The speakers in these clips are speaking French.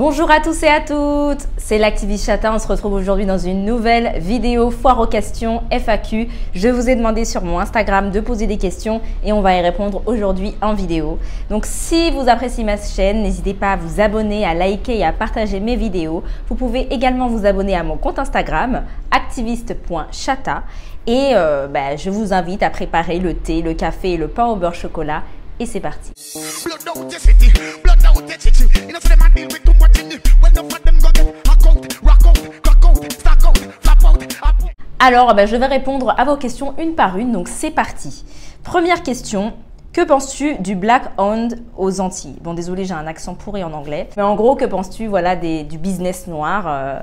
Bonjour à tous et à toutes, c'est l'activiste Chata. On se retrouve aujourd'hui dans une nouvelle vidéo foire aux questions FAQ. Je vous ai demandé sur mon Instagram de poser des questions et on va y répondre aujourd'hui en vidéo. Donc si vous appréciez ma chaîne, n'hésitez pas à vous abonner, à liker et à partager mes vidéos. Vous pouvez également vous abonner à mon compte Instagram activiste.chata et je vous invite à préparer le thé, le café et le pain au beurre chocolat. Et c'est parti. Alors, je vais répondre à vos questions une par une, donc c'est parti. Première question, que penses-tu du Black Owned aux Antilles? Bon, désolé, j'ai un accent pourri en anglais. Mais en gros, que penses-tu du business noir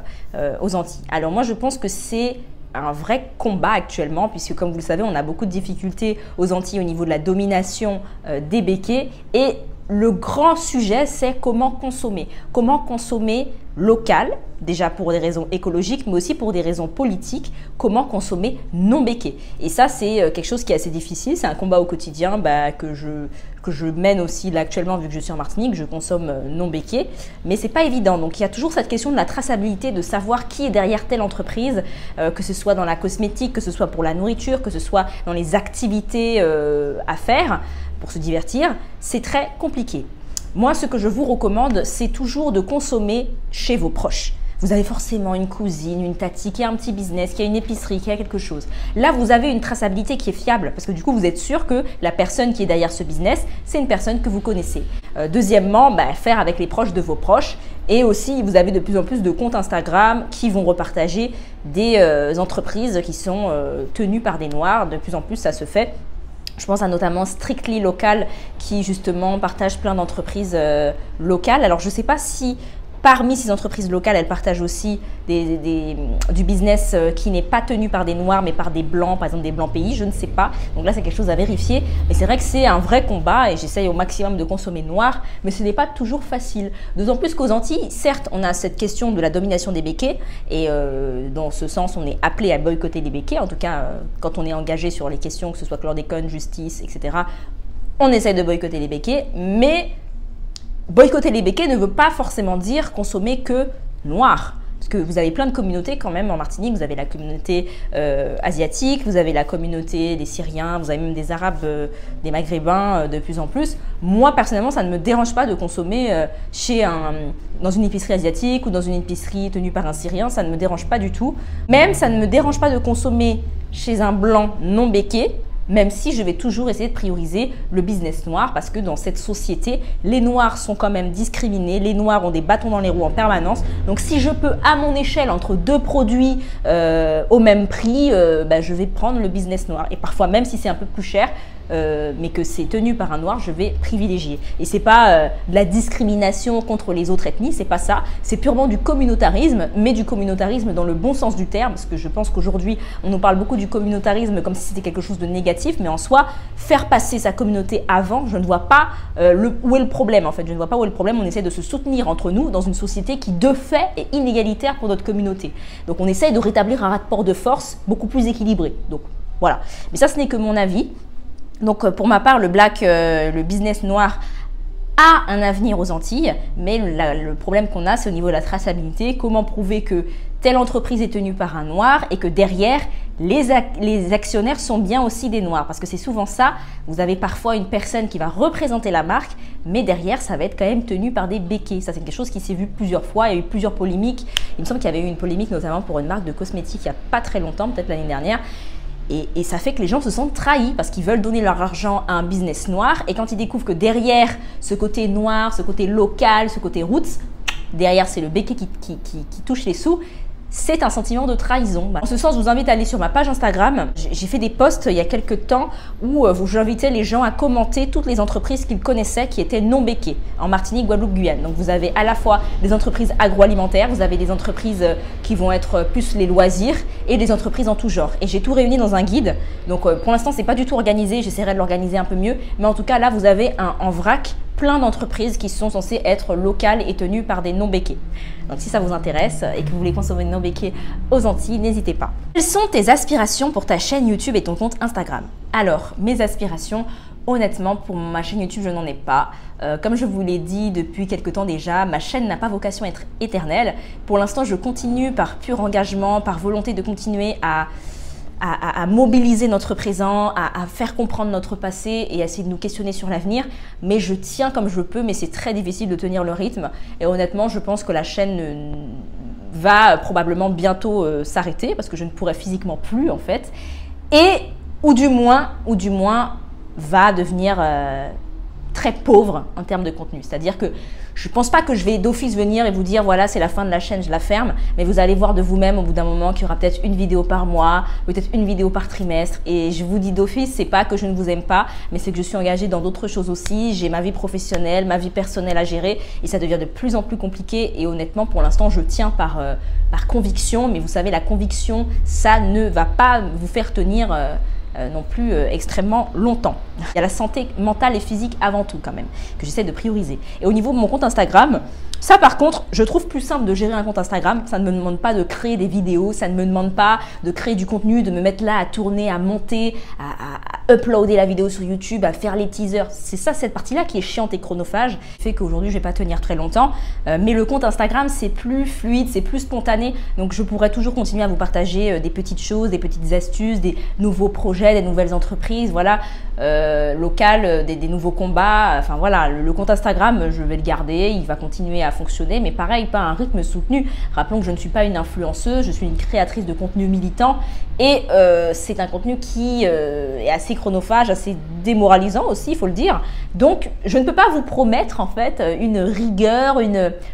aux Antilles? Alors moi, je pense que c'est un vrai combat actuellement, puisque comme vous le savez, on a beaucoup de difficultés aux Antilles au niveau de la domination des béquets. Et le grand sujet, c'est comment consommer. Comment consommer local, déjà pour des raisons écologiques, mais aussi pour des raisons politiques. Comment consommer non béquet. Et ça, c'est quelque chose qui est assez difficile. C'est un combat au quotidien que je mène aussi là actuellement, vu que je suis en Martinique, je consomme non béquet. Mais c'est pas évident. Donc il y a toujours cette question de la traçabilité, de savoir qui est derrière telle entreprise, que ce soit dans la cosmétique, que ce soit pour la nourriture, que ce soit dans les activités à faire pour se divertir. C'est très compliqué. Moi, ce que je vous recommande, c'est toujours de consommer chez vos proches. Vous avez forcément une cousine, une tati qui a un petit business, qui a une épicerie, qui a quelque chose. Là, vous avez une traçabilité qui est fiable parce que du coup, vous êtes sûr que la personne qui est derrière ce business, c'est une personne que vous connaissez. Deuxièmement, faire avec les proches de vos proches. Et aussi, vous avez de plus en plus de comptes Instagram qui vont repartager des entreprises qui sont tenues par des Noirs. De plus en plus, ça se fait. Je pense à notamment Strictly Local qui justement partage plein d'entreprises locales. Alors, je ne sais pas si parmi ces entreprises locales, elles partagent aussi du business qui n'est pas tenu par des Noirs, mais par des Blancs, par exemple des Blancs pays, je ne sais pas. Donc là, c'est quelque chose à vérifier. Mais c'est vrai que c'est un vrai combat et j'essaye au maximum de consommer noir, mais ce n'est pas toujours facile. D'autant plus qu'aux Antilles, certes, on a cette question de la domination des béquets et dans ce sens, on est appelé à boycotter les béquets. En tout cas, quand on est engagé sur les questions, que ce soit chlordécone, justice, etc., on essaye de boycotter les béquets, mais boycotter les béquets ne veut pas forcément dire consommer que noir. Parce que vous avez plein de communautés quand même en Martinique. Vous avez la communauté asiatique, vous avez la communauté des Syriens, vous avez même des Arabes, des Maghrébins de plus en plus. Moi, personnellement, ça ne me dérange pas de consommer dans une épicerie asiatique ou dans une épicerie tenue par un Syrien. Ça ne me dérange pas du tout. Même, ça ne me dérange pas de consommer chez un blanc non béquet, même si je vais toujours essayer de prioriser le business noir parce que dans cette société, les Noirs sont quand même discriminés, les Noirs ont des bâtons dans les roues en permanence. Donc si je peux à mon échelle entre deux produits au même prix, je vais prendre le business noir. Et parfois même si c'est un peu plus cher, mais que c'est tenu par un Noir, je vais privilégier. Et c'est pas de la discrimination contre les autres ethnies, c'est pas ça. C'est purement du communautarisme, mais du communautarisme dans le bon sens du terme, parce que je pense qu'aujourd'hui, on nous parle beaucoup du communautarisme comme si c'était quelque chose de négatif, mais en soi, faire passer sa communauté avant, je ne vois pas où est le problème en fait. Je ne vois pas où est le problème. On essaie de se soutenir entre nous dans une société qui de fait est inégalitaire pour notre communauté. Donc on essaie de rétablir un rapport de force beaucoup plus équilibré. Donc voilà. Mais ça, ce n'est que mon avis. Donc pour ma part, le business noir a un avenir aux Antilles, mais le problème qu'on a, c'est au niveau de la traçabilité. Comment prouver que telle entreprise est tenue par un Noir et que derrière, les actionnaires sont bien aussi des Noirs? Parce que c'est souvent ça, vous avez parfois une personne qui va représenter la marque, mais derrière, ça va être quand même tenu par des béquets. Ça, c'est quelque chose qui s'est vu plusieurs fois, il y a eu plusieurs polémiques. Il me semble qu'il y avait eu une polémique notamment pour une marque de cosmétiques il n'y a pas très longtemps, peut-être l'année dernière. Et ça fait que les gens se sentent trahis parce qu'ils veulent donner leur argent à un business noir. Et quand ils découvrent que derrière ce côté noir, ce côté local, ce côté roots, derrière c'est le béquet qui touche les sous, c'est un sentiment de trahison. En ce sens, je vous invite à aller sur ma page Instagram. J'ai fait des posts il y a quelques temps où j'invitais les gens à commenter toutes les entreprises qu'ils connaissaient qui étaient non béquées en Martinique, Guadeloupe, Guyane. Donc vous avez à la fois des entreprises agroalimentaires, vous avez des entreprises qui vont être plus les loisirs et des entreprises en tout genre. Et j'ai tout réuni dans un guide. Donc pour l'instant, c'est pas du tout organisé. J'essaierai de l'organiser un peu mieux. Mais en tout cas, là, vous avez en vrac plein d'entreprises qui sont censées être locales et tenues par des non-béquets. Donc si ça vous intéresse et que vous voulez consommer de non-béquets aux Antilles, n'hésitez pas. Quelles sont tes aspirations pour ta chaîne YouTube et ton compte Instagram? Alors, mes aspirations, Honnêtement, pour ma chaîne YouTube, je n'en ai pas. Comme je vous l'ai dit depuis quelque temps déjà, ma chaîne n'a pas vocation à être éternelle. Pour l'instant, je continue par pur engagement, par volonté de continuer à mobiliser notre présent, à faire comprendre notre passé et à essayer de nous questionner sur l'avenir. Mais je tiens comme je peux, mais c'est très difficile de tenir le rythme. Et honnêtement, je pense que la chaîne va probablement bientôt s'arrêter parce que je ne pourrai physiquement plus en fait. Ou du moins va devenir très pauvre en termes de contenu. C'est-à-dire que je ne pense pas que je vais d'office venir et vous dire voilà c'est la fin de la chaîne, je la ferme, mais vous allez voir de vous-même au bout d'un moment qu'il y aura peut-être une vidéo par mois, peut-être une vidéo par trimestre. Et je vous dis d'office, c'est pas que je ne vous aime pas, mais c'est que je suis engagée dans d'autres choses aussi. J'ai ma vie professionnelle, ma vie personnelle à gérer et ça devient de plus en plus compliqué. Et honnêtement, pour l'instant, je tiens par conviction, mais vous savez, la conviction, ça ne va pas vous faire tenir non plus extrêmement longtemps. Il y a la santé mentale et physique avant tout quand même, que j'essaie de prioriser. Et au niveau de mon compte Instagram, ça par contre, je trouve plus simple de gérer un compte Instagram. Ça ne me demande pas de créer des vidéos, ça ne me demande pas de créer du contenu, de me mettre là à tourner, à monter, à uploader la vidéo sur YouTube, à faire les teasers. C'est ça, cette partie-là qui est chiante et chronophage, fait qu'aujourd'hui, je ne vais pas tenir très longtemps. Mais le compte Instagram, c'est plus fluide, c'est plus spontané. Donc, je pourrais toujours continuer à vous partager des petites choses, des petites astuces, des nouveaux projets, des nouvelles entreprises, voilà, locales, des nouveaux combats. Enfin, voilà, le compte Instagram, je vais le garder, il va continuer à fonctionner, mais pareil, pas à un rythme soutenu. Rappelons que je ne suis pas une influenceuse, je suis une créatrice de contenu militant et c'est un contenu qui est assez chronophage, assez démoralisant aussi, il faut le dire. Donc, je ne peux pas vous promettre en fait une rigueur,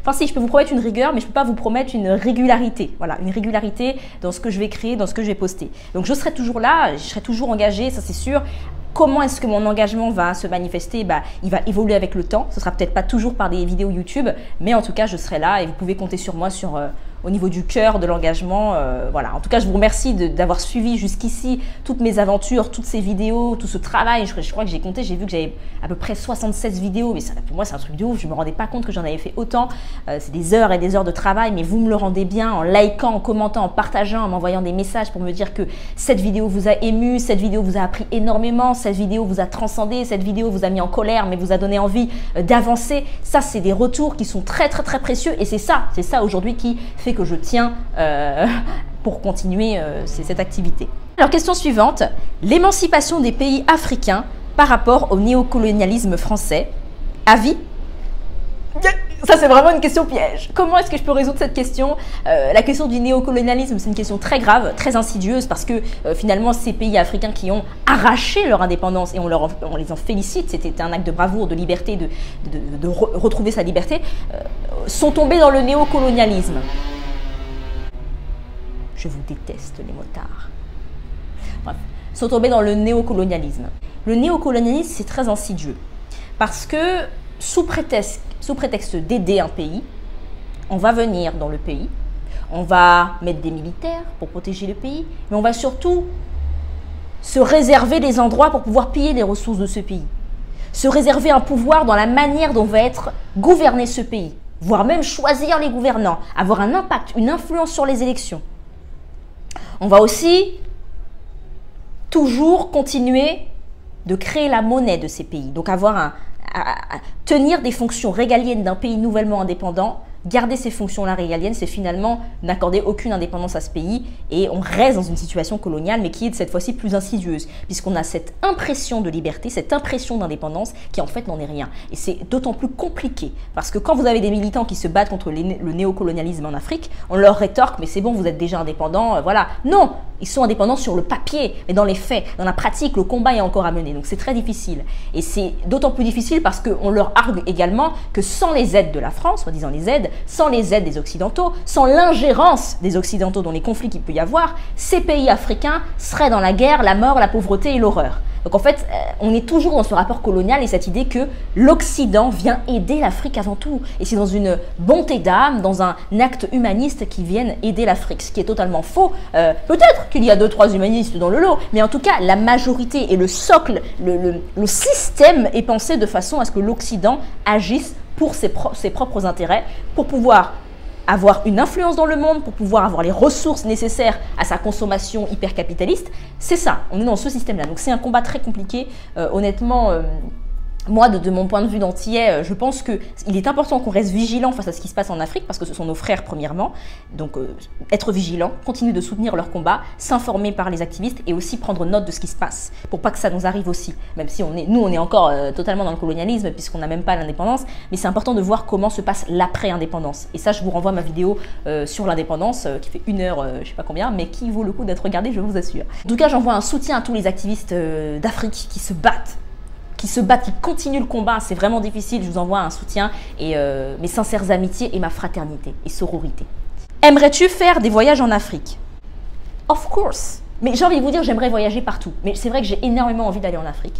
enfin si, je peux vous promettre une rigueur, mais je ne peux pas vous promettre une régularité. Voilà, une régularité dans ce que je vais créer, dans ce que je vais poster. Donc, je serai toujours là, je serai toujours engagée, ça c'est sûr. Comment est-ce que mon engagement va se manifester? Il va évoluer avec le temps. Ce ne sera peut-être pas toujours par des vidéos YouTube, mais en tout cas, je serai là et vous pouvez compter sur moi au niveau du cœur, de l'engagement. Voilà. En tout cas, je vous remercie d'avoir suivi jusqu'ici toutes mes aventures, toutes ces vidéos, tout ce travail. Je crois que j'ai compté, j'ai vu que j'avais à peu près 76 vidéos, mais ça, pour moi, c'est un truc de ouf. Je ne me rendais pas compte que j'en avais fait autant. C'est des heures et des heures de travail, mais vous me le rendez bien en likant, en commentant, en partageant, en m'envoyant des messages pour me dire que cette vidéo vous a ému, cette vidéo vous a appris énormément, cette vidéo vous a transcendé, cette vidéo vous a mis en colère, mais vous a donné envie d'avancer. Ça, c'est des retours qui sont très, très, très précieux et c'est ça aujourd'hui qui fait que je tiens pour continuer cette activité. Alors, question suivante, l'émancipation des pays africains par rapport au néocolonialisme français. Avis? Ça, c'est vraiment une question piège. Comment est-ce que je peux résoudre cette question? La question du néocolonialisme, c'est une question très grave, très insidieuse, parce que finalement, ces pays africains qui ont arraché leur indépendance, et on les en félicite, c'était un acte de bravoure, de liberté, de retrouver sa liberté, sont tombés dans le néocolonialisme. Je vous déteste, les motards. Bref, sont tombés dans le néocolonialisme. Le néocolonialisme, c'est très insidieux, parce que sous prétexte d'aider un pays, on va venir dans le pays, on va mettre des militaires pour protéger le pays, mais on va surtout se réserver des endroits pour pouvoir piller les ressources de ce pays, se réserver un pouvoir dans la manière dont va être gouverné ce pays, voire même choisir les gouvernants, avoir un impact, une influence sur les élections. On va aussi toujours continuer de créer la monnaie de ces pays, donc avoir tenir des fonctions régaliennes d'un pays nouvellement indépendant. Garder ces fonctions-là régaliennes, c'est finalement n'accorder aucune indépendance à ce pays et on reste dans une situation coloniale, mais qui est cette fois-ci plus insidieuse, puisqu'on a cette impression de liberté, cette impression d'indépendance qui en fait n'en est rien. Et c'est d'autant plus compliqué, parce que quand vous avez des militants qui se battent contre le néocolonialisme en Afrique, on leur rétorque, mais c'est bon, vous êtes déjà indépendants, voilà. Non, ils sont indépendants sur le papier, mais dans les faits, dans la pratique, le combat est encore à mener, donc c'est très difficile. Et c'est d'autant plus difficile parce qu'on leur argue également que sans les aides de la France, soi-disant les aides, sans les aides des Occidentaux, sans l'ingérence des Occidentaux dans les conflits qu'il peut y avoir, ces pays africains seraient dans la guerre, la mort, la pauvreté et l'horreur. Donc en fait, on est toujours dans ce rapport colonial et cette idée que l'Occident vient aider l'Afrique avant tout. Et c'est dans une bonté d'âme, dans un acte humaniste qui viennent aider l'Afrique, ce qui est totalement faux. Peut-être qu'il y a 2-3 humanistes dans le lot, mais en tout cas, la majorité et le socle, le système est pensé de façon à ce que l'Occident agisse pour ses propres intérêts, pour pouvoir avoir une influence dans le monde, pour pouvoir avoir les ressources nécessaires à sa consommation hyper capitaliste. C'est ça, on est dans ce système-là. Donc c'est un combat très compliqué. Honnêtement, moi, de mon point de vue d'antillais, je pense qu'il est important qu'on reste vigilant face à ce qui se passe en Afrique, parce que ce sont nos frères premièrement. Donc être vigilant, continuer de soutenir leur combat, s'informer par les activistes et aussi prendre note de ce qui se passe, pour pas que ça nous arrive aussi. Même si nous on est encore totalement dans le colonialisme, puisqu'on n'a même pas l'indépendance, mais c'est important de voir comment se passe l'après-indépendance. Et ça, je vous renvoie à ma vidéo sur l'indépendance, qui fait 1 heure, je sais pas combien, mais qui vaut le coup d'être regardée, je vous assure. En tout cas, j'envoie un soutien à tous les activistes d'Afrique qui se battent, qui continuent le combat. C'est vraiment difficile. Je vous envoie un soutien et mes sincères amitiés et ma fraternité et sororité. Aimerais-tu faire des voyages en Afrique? Of course. Mais j'ai envie de vous dire, j'aimerais voyager partout. Mais c'est vrai que j'ai énormément envie d'aller en Afrique.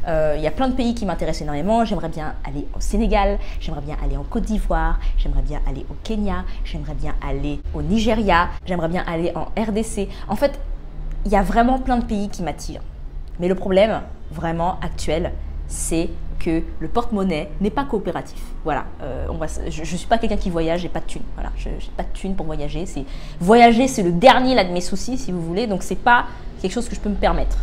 Il y a plein de pays qui m'intéressent énormément. J'aimerais bien aller au Sénégal, j'aimerais bien aller en Côte d'Ivoire, j'aimerais bien aller au Kenya, j'aimerais bien aller au Nigeria, j'aimerais bien aller en RDC. En fait, il y a vraiment plein de pays qui m'attirent. Mais le problème, vraiment actuel, c'est que le porte-monnaie n'est pas coopératif. Voilà, je ne suis pas quelqu'un qui voyage, j'ai pas de thunes. Voilà, je n'ai pas de thunes pour voyager. Voyager, c'est le dernier là, de mes soucis, si vous voulez. Donc, c'est pas quelque chose que je peux me permettre.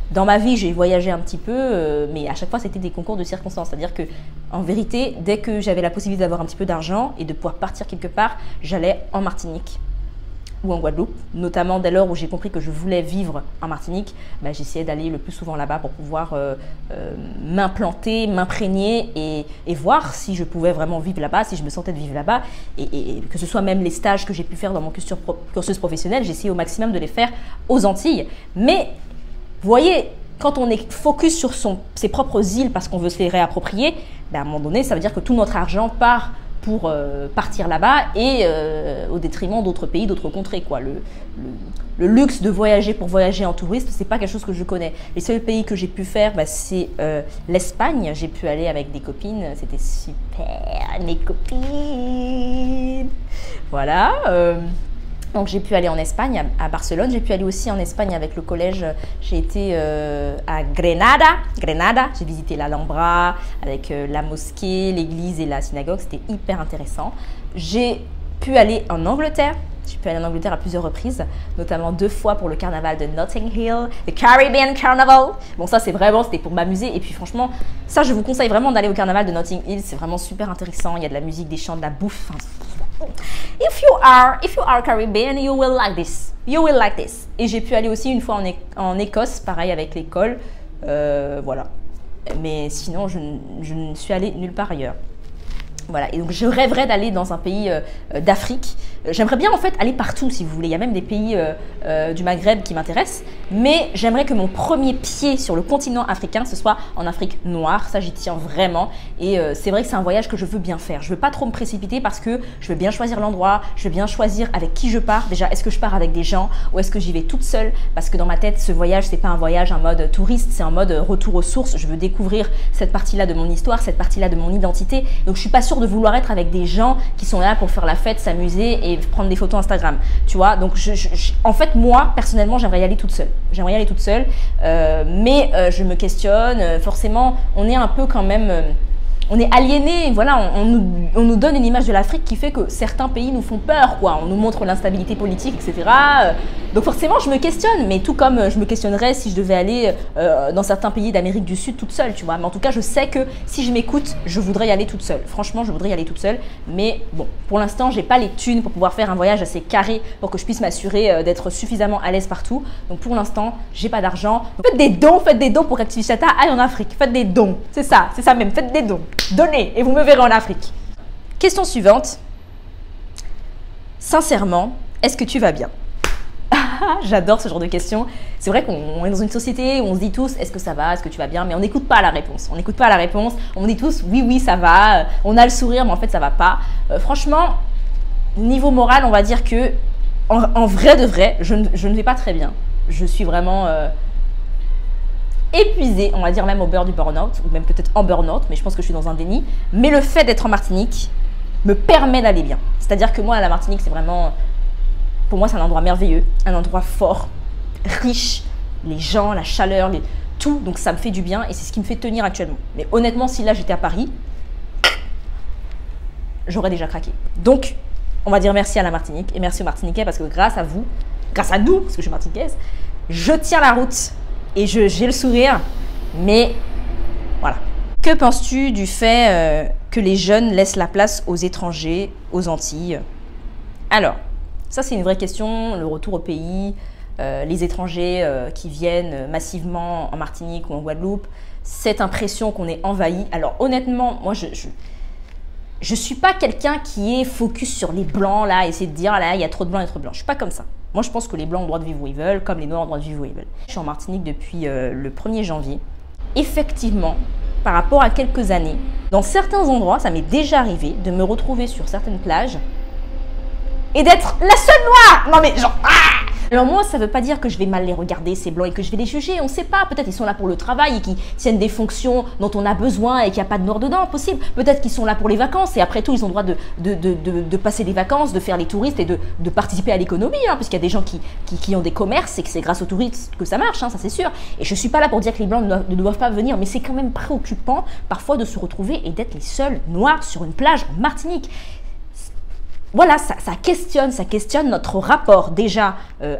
Dans ma vie, j'ai voyagé un petit peu, mais à chaque fois, c'était des concours de circonstances. C'est-à-dire que, en vérité, dès que j'avais la possibilité d'avoir un petit peu d'argent et de pouvoir partir quelque part, j'allais en Martinique ou en Guadeloupe, notamment dès lors où j'ai compris que je voulais vivre en Martinique, j'essayais d'aller le plus souvent là-bas pour pouvoir m'implanter, m'imprégner et voir si je pouvais vraiment vivre là-bas, si je me sentais de vivre là-bas, et que ce soit même les stages que j'ai pu faire dans mon cursus professionnel, j'ai essayé au maximum de les faire aux Antilles. Mais, vous voyez, quand on est focus sur ses propres îles parce qu'on veut se les réapproprier, à un moment donné, ça veut dire que tout notre argent part pour partir là-bas et au détriment d'autres pays, d'autres contrées, quoi. Le luxe de voyager pour voyager en touriste, c'est pas quelque chose que je connais. Les seuls pays que j'ai pu faire, c'est l'Espagne. J'ai pu aller avec des copines, c'était super, mes copines. Voilà. Donc j'ai pu aller en Espagne, à Barcelone. J'ai pu aller aussi en Espagne avec le collège. J'ai été à Grenada. J'ai visité l'Alhambra avec la mosquée, l'église et la synagogue. C'était hyper intéressant. J'ai pu aller en Angleterre. J'ai pu aller en Angleterre à plusieurs reprises, notamment 2 fois pour le carnaval de Notting Hill, le Caribbean Carnival. Bon, ça, c'était pour m'amuser. Et puis, franchement, ça, je vous conseille vraiment d'aller au carnaval de Notting Hill. C'est vraiment super intéressant. Il y a de la musique, des chants, de la bouffe. If you are Caribbean, you will like this. You will like this. Et j'ai pu aller aussi une fois en Écosse, pareil avec l'école. Voilà. Mais sinon, je ne suis allée nulle part ailleurs. Voilà, et donc je rêverais d'aller dans un pays d'Afrique. J'aimerais bien en fait aller partout si vous voulez. Il y a même des pays du Maghreb qui m'intéressent. Mais j'aimerais que mon premier pied sur le continent africain, ce soit en Afrique noire. Ça, j'y tiens vraiment. Et c'est vrai que c'est un voyage que je veux bien faire. Je veux pas trop me précipiter parce que je veux bien choisir l'endroit. Je veux bien choisir avec qui je pars. Déjà, est-ce que je pars avec des gens ou est-ce que j'y vais toute seule? Parce que dans ma tête, ce voyage, c'est pas un voyage en mode touriste. C'est en mode retour aux sources. Je veux découvrir cette partie-là de mon histoire, cette partie-là de mon identité. Donc, je suis pas sûre de vouloir être avec des gens qui sont là pour faire la fête, s'amuser et prendre des photos Instagram, tu vois. Donc en fait, moi personnellement, j'aimerais y aller toute seule. Mais je me questionne. Forcément, on est un peu quand même on est aliéné, voilà, on nous donne une image de l'Afrique qui fait que certains pays nous font peur, quoi. On nous montre l'instabilité politique, etc. Donc forcément, je me questionne, mais tout comme je me questionnerais si je devais aller dans certains pays d'Amérique du Sud toute seule, tu vois. Mais en tout cas, je sais que si je m'écoute, je voudrais y aller toute seule. Franchement, je voudrais y aller toute seule. Mais bon, pour l'instant, j'ai pas les thunes pour pouvoir faire un voyage assez carré pour que je puisse m'assurer d'être suffisamment à l'aise partout. Donc pour l'instant, j'ai pas d'argent. Faites des dons pour qu'Activichata aille en Afrique. Faites des dons, c'est ça même, faites des dons. Donnez et vous me verrez en Afrique. Question suivante. Sincèrement, est-ce que tu vas bien? J'adore ce genre de questions. C'est vrai qu'on est dans une société où on se dit tous est-ce que ça va, est-ce que tu vas bien, mais on n'écoute pas la réponse. On n'écoute pas la réponse. On dit tous oui, ça va. On a le sourire, mais en fait, ça va pas. Franchement, niveau moral, on va dire que en vrai de vrai, je ne vais pas très bien. Je suis vraiment épuisée, on va dire même au beurre du burn-out, ou même peut-être en burn-out, mais je pense que je suis dans un déni. Mais le fait d'être en Martinique me permet d'aller bien. C'est-à-dire que moi, la Martinique, c'est vraiment, pour moi, c'est un endroit merveilleux, un endroit fort, riche, les gens, la chaleur, tout. Donc ça me fait du bien et c'est ce qui me fait tenir actuellement. Mais honnêtement, si là j'étais à Paris, j'aurais déjà craqué. Donc on va dire merci à la Martinique et merci aux Martiniquais parce que grâce à vous, grâce à nous, parce que je suis martiniquaise, je tiens la route et j'ai le sourire, mais voilà. Que penses-tu du fait que les jeunes laissent la place aux étrangers, aux Antilles? Alors, ça c'est une vraie question, le retour au pays, les étrangers qui viennent massivement en Martinique ou en Guadeloupe, cette impression qu'on est envahi. Alors honnêtement, moi je suis pas quelqu'un qui est focus sur les blancs là, essayer de dire là il y a trop de blancs et trop de blancs. Je suis pas comme ça. Moi je pense que les blancs ont le droit de vivre où ils veulent, comme les noirs ont le droit de vivre où ils veulent. Je suis en Martinique depuis le 1er janvier. Effectivement, par rapport à quelques années, dans certains endroits, ça m'est déjà arrivé de me retrouver sur certaines plages et d'être la seule noire. Non mais genre, alors moi, ça ne veut pas dire que je vais mal les regarder, ces blancs, et que je vais les juger, on ne sait pas. Peut-être qu'ils sont là pour le travail et qu'ils tiennent des fonctions dont on a besoin et qu'il n'y a pas de noir dedans, possible. Peut-être qu'ils sont là pour les vacances et après tout, ils ont le droit de passer des vacances, de faire les touristes et de participer à l'économie, hein, puisqu'il y a des gens qui ont des commerces et que c'est grâce aux touristes que ça marche, hein, ça c'est sûr. Et je ne suis pas là pour dire que les blancs ne doivent pas venir, mais c'est quand même préoccupant parfois de se retrouver et d'être les seuls noirs sur une plage en Martinique. Voilà, ça questionne notre rapport déjà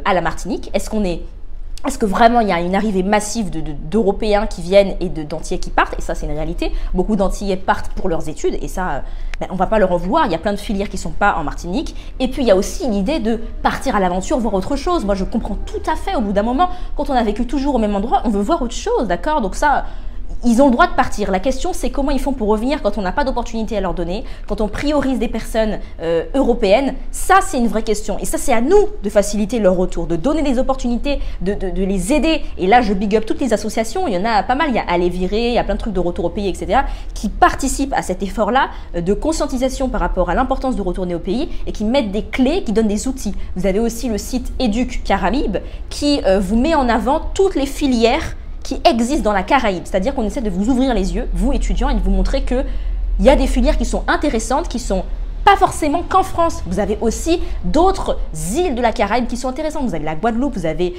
à la Martinique. Est-ce que vraiment il y a une arrivée massive d'Européens qui viennent et d'Antillais qui partent? Et ça, c'est une réalité. Beaucoup d'Antillais partent pour leurs études et ça, on ne va pas leur en vouloir. Il y a plein de filières qui ne sont pas en Martinique. Et puis, il y a aussi l'idée de partir à l'aventure, voir autre chose. Moi, je comprends tout à fait. Au bout d'un moment, quand on a vécu toujours au même endroit, on veut voir autre chose, d'accord? Donc ça... Ils ont le droit de partir. La question, c'est comment ils font pour revenir quand on n'a pas d'opportunité à leur donner, quand on priorise des personnes européennes. Ça, c'est une vraie question. Et ça, c'est à nous de faciliter leur retour, de donner des opportunités, de les aider. Et là, je big up toutes les associations. Il y en a pas mal. Il y a Aller Virer, il y a plein de trucs de retour au pays, etc. qui participent à cet effort-là de conscientisation par rapport à l'importance de retourner au pays et qui mettent des clés, qui donnent des outils. Vous avez aussi le site Éduc Caraïbes qui vous met en avant toutes les filières qui existent dans la Caraïbe, c'est-à-dire qu'on essaie de vous ouvrir les yeux, vous étudiants, et de vous montrer qu'il y a des filières qui sont intéressantes, qui sont pas forcément qu'en France. Vous avez aussi d'autres îles de la Caraïbe qui sont intéressantes. Vous avez la Guadeloupe, vous avez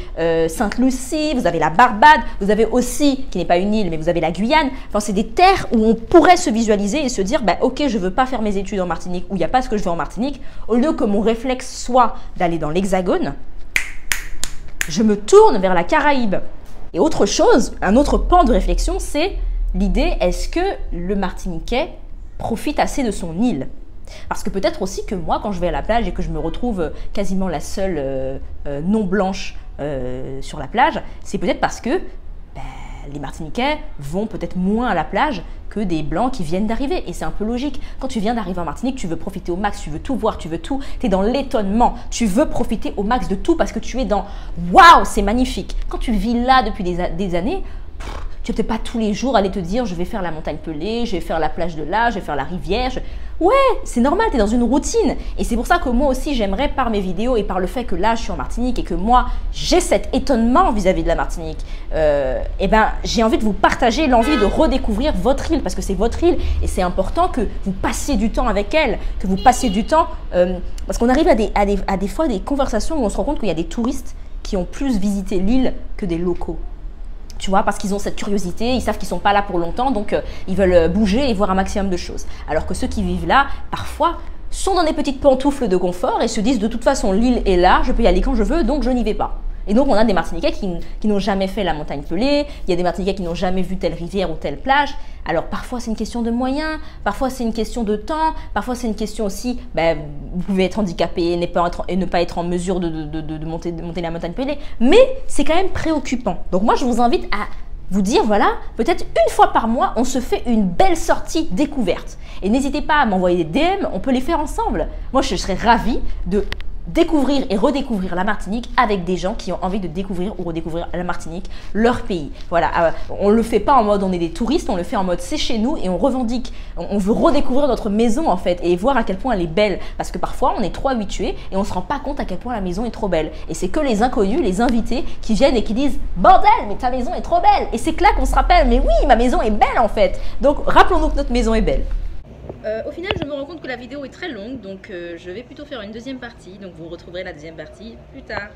Sainte-Lucie, vous avez la Barbade, vous avez aussi, qui n'est pas une île, mais vous avez la Guyane. Enfin, c'est des terres où on pourrait se visualiser et se dire, bah, ok, je veux pas faire mes études en Martinique, où il n'y a pas ce que je veux en Martinique. Au lieu que mon réflexe soit d'aller dans l'Hexagone, je me tourne vers la Caraïbe. Et autre chose, un autre pan de réflexion, c'est l'idée, est-ce que le Martiniquais profite assez de son île? Parce que peut-être aussi que moi, quand je vais à la plage et que je me retrouve quasiment la seule non blanche sur la plage, c'est peut-être parce que les Martiniquais vont peut-être moins à la plage que des Blancs qui viennent d'arriver. Et c'est un peu logique. Quand tu viens d'arriver en Martinique, tu veux profiter au max, tu veux tout voir, tu veux tout. Tu es dans l'étonnement. Tu veux profiter au max de tout parce que tu es dans « Waouh, c'est magnifique ». Quand tu vis là depuis des années, tu n'es peut-être pas tous les jours aller te dire « Je vais faire la montagne Pelée, je vais faire la plage de là, je vais faire la rivière ». Ouais, c'est normal, tu es dans une routine. Et c'est pour ça que moi aussi, j'aimerais par mes vidéos et par le fait que là, je suis en Martinique et que moi, j'ai cet étonnement vis-à-vis de la Martinique, j'ai envie de vous partager l'envie de redécouvrir votre île parce que c'est votre île et c'est important que vous passiez du temps avec elle, que vous passiez du temps parce qu'on arrive à des fois des conversations où on se rend compte qu'il y a des touristes qui ont plus visité l'île que des locaux. Tu vois, parce qu'ils ont cette curiosité, ils savent qu'ils ne sont pas là pour longtemps, donc ils veulent bouger et voir un maximum de choses. Alors que ceux qui vivent là, parfois, sont dans des petites pantoufles de confort et se disent de toute façon l'île est là, je peux y aller quand je veux, donc je n'y vais pas. Et donc on a des Martiniquais qui n'ont jamais fait la montagne Pelée, il y a des Martiniquais qui n'ont jamais vu telle rivière ou telle plage. Alors parfois c'est une question de moyens, parfois c'est une question de temps, parfois c'est une question aussi, vous pouvez être handicapé et ne pas être en mesure de monter la montagne Pelée, mais c'est quand même préoccupant. Donc moi je vous invite à vous dire, voilà, peut-être une fois par mois, on se fait une belle sortie découverte. Et n'hésitez pas à m'envoyer des DM, on peut les faire ensemble. Moi je serais ravie de découvrir et redécouvrir la Martinique avec des gens qui ont envie de découvrir ou redécouvrir la Martinique, leur pays. Voilà, on le fait pas en mode on est des touristes, on le fait en mode c'est chez nous et on revendique, on veut redécouvrir notre maison en fait et voir à quel point elle est belle. Parce que parfois on est trop habitué et on se rend pas compte à quel point la maison est trop belle. Et c'est que les inconnus, les invités qui viennent et qui disent bordel mais ta maison est trop belle. Et c'est que là qu'on se rappelle mais oui ma maison est belle en fait. Donc rappelons-nous que notre maison est belle. Au final, je me rends compte que la vidéo est très longue, donc je vais plutôt faire une deuxième partie. Donc vous retrouverez la deuxième partie plus tard.